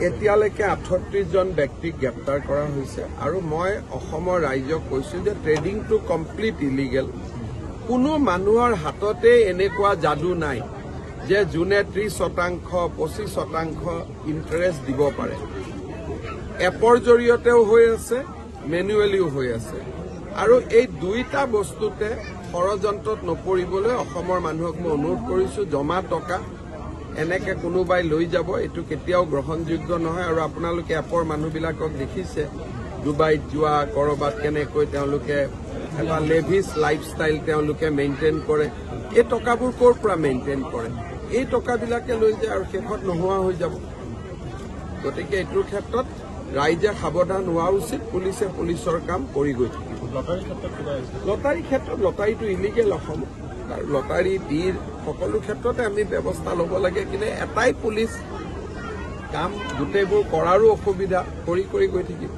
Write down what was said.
এতিয়ালৈকে 38 জন ব্যক্তিক গ্ৰেপ্তাৰ কৰা হৈছে আৰু মই অসমৰ ৰাইজক কৈছো যে ট্ৰেডিংটো কমপ্লিট ইলিগেল। কোনো মানুহৰ হাততে এনেকুৱা যাদু নাই যে যোনে 30%, 25% ইণ্টাৰেষ্ট দিব পাৰে। এপৰ জৰিয়তেও হৈ আছে, মেনুৱেলিও হৈ আছে আৰু এই দুইটা বস্তুতে ষড়যন্ত্ৰত নপৰিবলৈ অসমৰ মানুহক মই অনুৰোধ কৰিছো, জমা টকা এনেকে কোনোবাই লৈ যাব এইটো কেতিয়াও গ্ৰহণযোগ্য নহয়। আৰু আপোনালোকে এপৰ মানুহবিলাকক দেখিছে ডুবাইত যোৱা, কৰবাত কেনেকৈ তেওঁলোকে এটা লেভিছ লাইফষ্টাইল তেওঁলোকে মেইনটেইন কৰে। এই টকাবোৰ ক'ৰ পৰা মেইনটেইন কৰে? এই টকাবিলাকে লৈ যায় আৰু শেষত নোহোৱা হৈ যাব। গতিকে এইটোৰ ক্ষেত্ৰত ৰাইজে সাৱধান হোৱা উচিত। পুলিচে পুলিচৰ কাম কৰি গৈ থাকিব। লটাৰীৰ ক্ষেত্ৰত লটাৰীটো ইলিগেল অসমত আৰু লটাৰী ডিল সকলো ক্ষেত্ৰতে আমি ব্যৱস্থা ল'ব লাগে। কিন্তু এটাই পুলিচ কাম গোটেইবোৰ কৰাৰো অসুবিধা কৰি গৈ থাকিব।